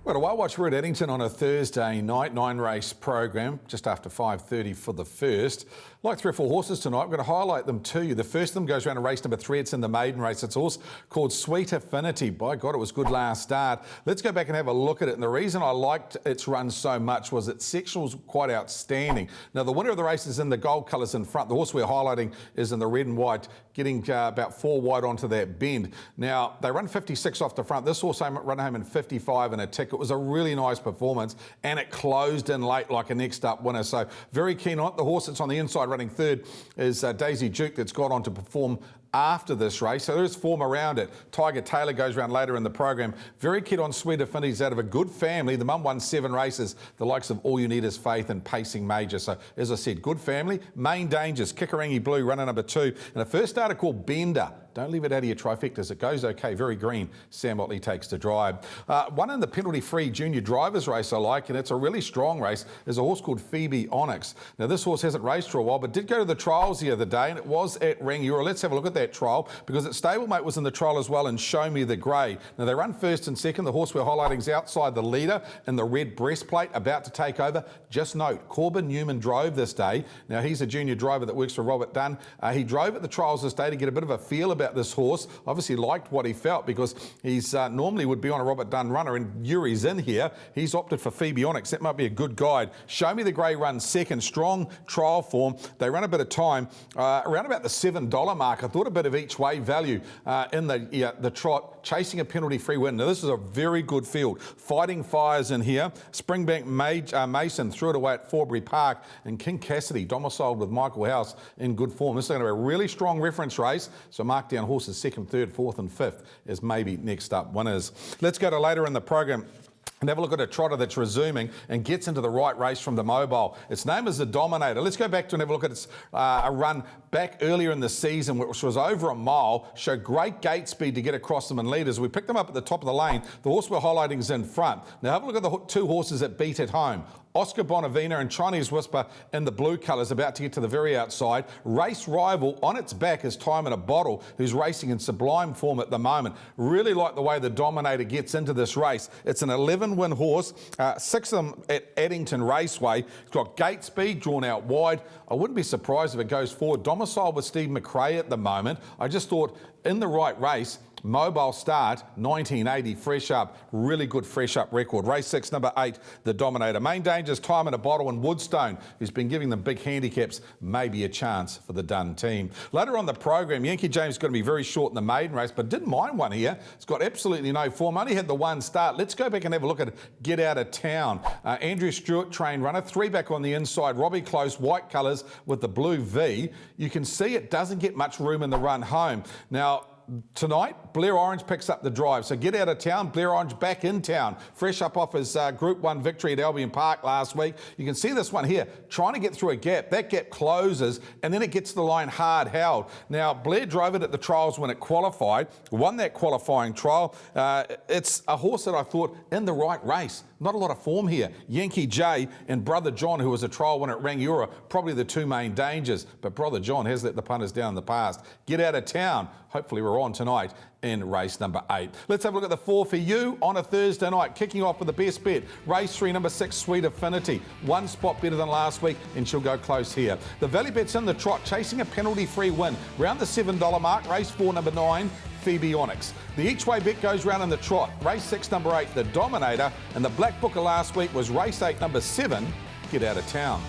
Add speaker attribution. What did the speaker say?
Speaker 1: Well, a Whale Watch, we're at Addington on a Thursday night, 9-race program, just after 5:30 for the first. Like 3 or 4 horses tonight, we're going to highlight them to you. The first of them goes around to race number 3. It's in the maiden race. It's a horse called Sweet Affinity. By God, it was good last start. Let's go back and have a look at it. And the reason I liked its run so much was its sectional was quite outstanding. Now, the winner of the race is in the gold colours in front. The horse we're highlighting is in the red and white, getting about 4 wide onto that bend. Now, they run 56 off the front. This horse run home in 55 and a tick. It was a really nice performance, and it closed in late like a next up winner. So very keen on it. The horse that's on the inside running third is Daisy Duke, that's got on to perform after this race. So there is form around it. Tiger Taylor goes around later in the program. Very keen on Sweet Affinities out of a good family. The mum won 7 races, the likes of All You Need Is Faith and Pacing Major. So as I said, good family. Main Dangers, Kikarangi Blue, runner number 2. And a first starter called Bender. Don't leave it out of your trifectas. It goes okay, very green. Sam Motley takes to drive. One in the penalty-free junior drivers race I like, and it's a really strong race. There's a horse called Phoebe Onyx. Now, this horse hasn't raced for a while, but did go to the trials the other day, and it was at Rangiora. Let's have a look at that trial, because its stablemate was in the trial as well, and Show Me the Grey. Now, they run first and second. The horse we're highlighting is outside the leader in the red breastplate, about to take over. Just note, Corbin Newman drove this day. Now, he's a junior driver that works for Robert Dunn. He drove at the trials this day to get a bit of a feel about this horse. Obviously liked what he felt, because he's normally would be on a Robert Dunn runner, and Yuri's in here. He's opted for Phoebe Onyx. That might be a good guide. Show Me the Grey runs second. Strong trial form. They run a bit of time around about the $7 mark. I thought a bit of each way value in the trot, chasing a penalty-free win. Now, this is a very good field. Fighting Fires in here. Springbank Mason threw it away at Forbury Park, and King Cassidy domiciled with Michael House in good form. This is going to be a really strong reference race, so mark down horses 2nd, 3rd, 4th and 5th as maybe next up winners. Let's go to later in the program and have a look at a trotter that's resuming and gets into the right race from the mobile. Its name is the Dominator. Let's go back to and have a look at its a run back earlier in the season, which was over a mile, showed great gate speed to get across them in leaders. We picked them up at the top of the lane. The horse we're highlighting is in front. Now have a look at the 2 horses that beat at home. Oscar Bonavina and Chinese Whisper in the blue colours, about to get to the very outside. Race Rival on its back is Time in a Bottle, who's racing in sublime form at the moment. Really like the way the Dominator gets into this race. It's an 11-win horse, 6 of them at Addington Raceway. It's got gate speed, drawn out wide. I wouldn't be surprised if it goes forward. Domiciled with Steve McRae at the moment. I just thought in the right race, mobile start, 1980, fresh up, really good fresh up record. Race 6, number 8, the Dominator. Main Dangers, Time in a Bottle, and Woodstone, who's been giving them big handicaps, maybe a chance for the Dunn team. Later on the program, Yankee James is going to be very short in the maiden race, but didn't mind one here. It's got absolutely no form, only had the 1 start. Let's go back and have a look at it. Get Out of Town. Andrew Stewart, trained runner, 3 back on the inside. Robbie Close, white colours with the blue V. You can see it doesn't get much room in the run home. Now, tonight, Blair Orange picks up the drive. So Get Out of Town, Blair Orange back in town. Fresh up off his Group 1 victory at Albion Park last week. You can see this one here, trying to get through a gap. That gap closes, and then it gets to the line hard held. Now, Blair drove it at the trials when it qualified, won that qualifying trial. It's a horse that I thought in the right race. Not a lot of form here. Yankee J and Brother John, who was a trial winner at Rangiora, probably the 2 main dangers. But Brother John has let the punters down in the past. Get Out of Town. Hopefully we're on tonight in race number 8. Let's have a look at the 4 for you on a Thursday night. Kicking off with the best bet. Race 3, number 6, Sweet Affinity. 1 spot better than last week, and she'll go close here. The Valley bet's in the trot, chasing a penalty-free win. Round the $7 mark. Race 4, number 9. Phoebe Onyx. The each way bet goes round in the trot. Race 6, number 8, the Dominator, and the Black Booker last week was race 8, number 7, Get Out of Town.